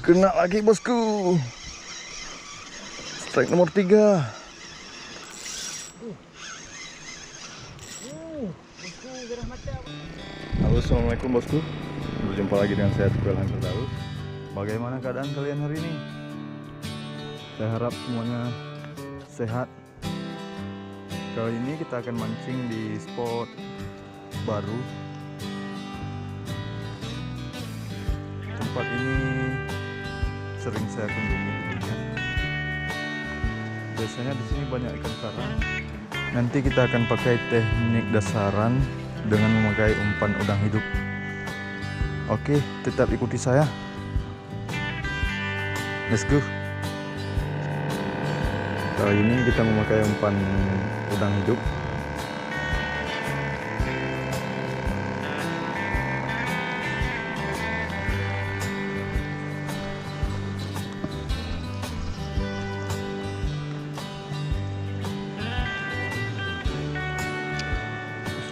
Kena lagi bosku. Strike nomor 3. Halo, assalamualaikum bosku. Berjumpa lagi dengan saya Tukwel Hunter Daus. Bagaimana keadaan kalian hari ini? Saya harap semuanya sehat. Kali ini kita akan mancing di spot baru. Tempat ini sering saya kunjungi dulunya. Biasanya di sini banyak ikan karang. Nanti kita akan pakai teknik dasaran dengan memakai umpan udang hidup. Oke, tetap ikuti saya. Let's go. Kali ini kita memakai umpan udang hidup.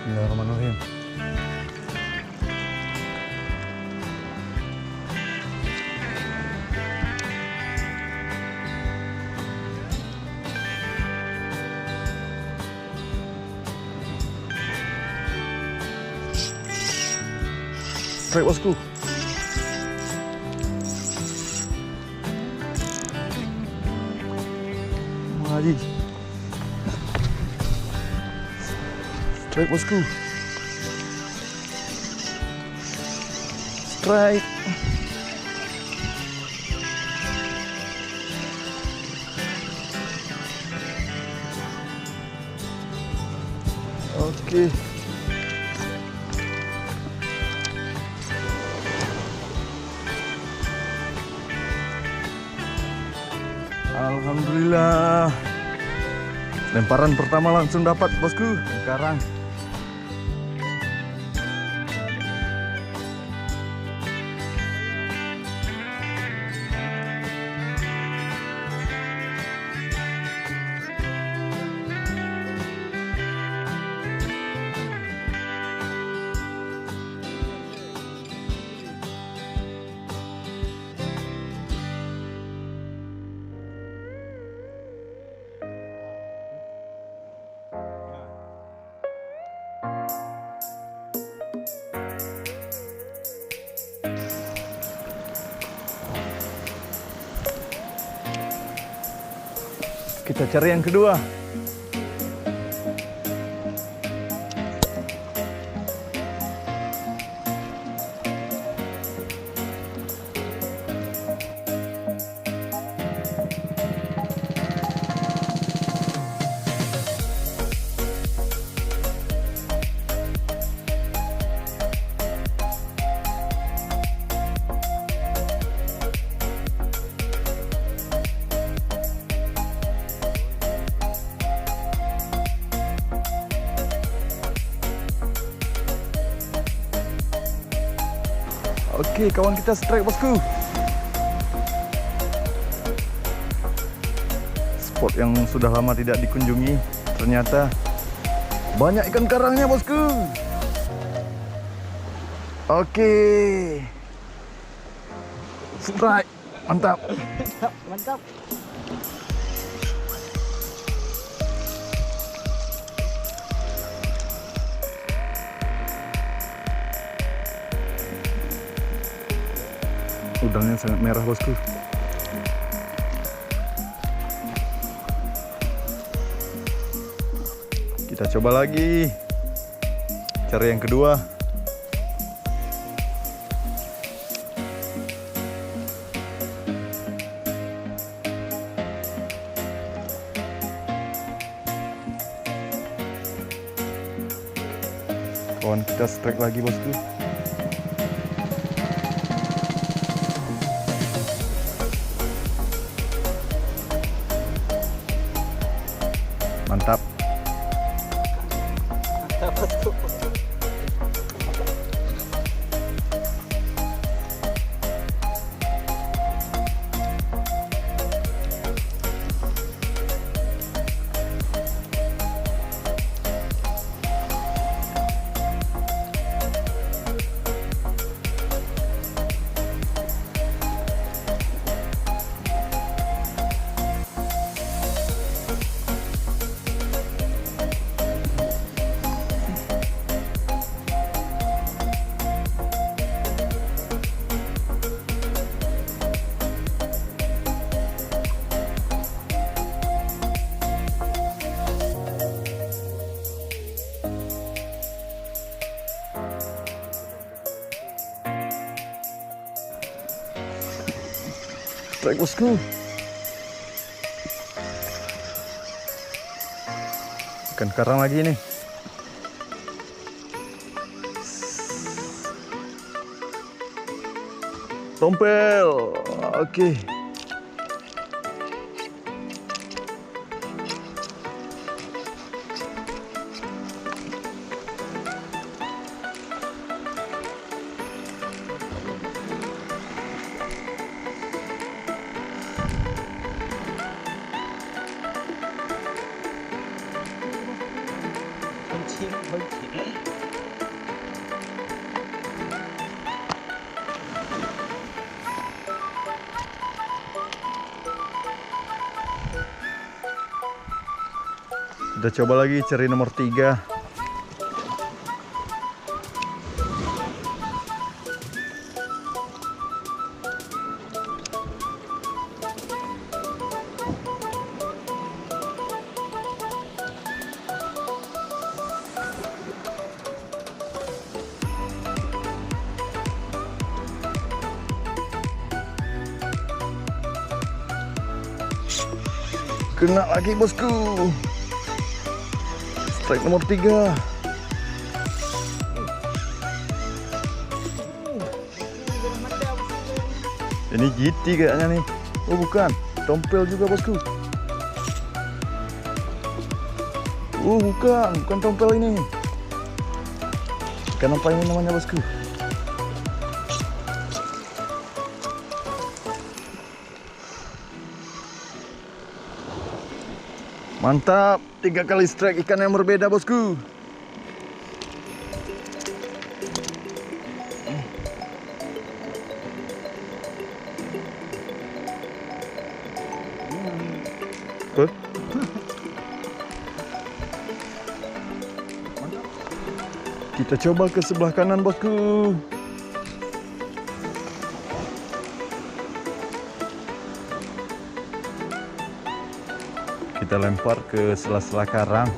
Bismillahirrahmanirrahim. Strike bosku. Mari. Strike bosku. Strike. Oke. Alhamdulillah. Lemparan pertama langsung dapat bosku. Sekarang kita cari yang kedua. Oke, kawan kita strike bosku. Spot yang sudah lama tidak dikunjungi, ternyata banyak ikan karangnya bosku. Oke, strike, mantap. Mantap. Udangnya sangat merah bosku. Kita coba lagi. Cari yang kedua. Kawan kita strike lagi bosku. Mantap. Strike bosku. Ikan karang lagi nih. Tompel. Oke. Kita coba lagi cari nomor 3. Kena lagi bosku. Strike nomor 3. Ini GT kayaknya nih. Oh bukan, tompel juga bosku. Bukan tompel ini. Ikan apa ini namanya bosku? Mantap, 3 kali strike ikan yang berbeda bosku. Kita coba ke sebelah kanan bosku. Kita lempar ke sela-sela karang.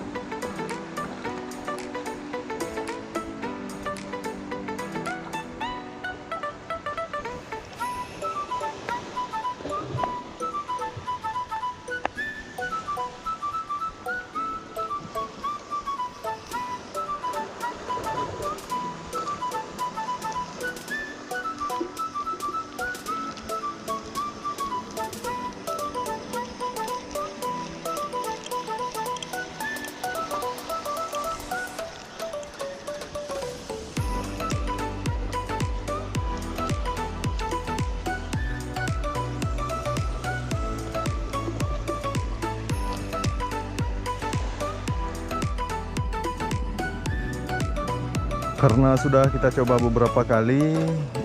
Karena sudah kita coba beberapa kali,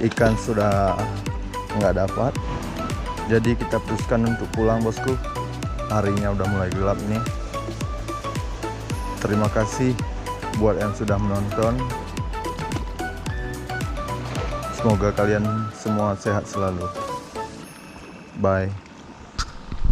ikan sudah nggak dapat. Jadi kita putuskan untuk pulang bosku. Harinya udah mulai gelap nih. Terima kasih buat yang sudah menonton. Semoga kalian semua sehat selalu. Bye.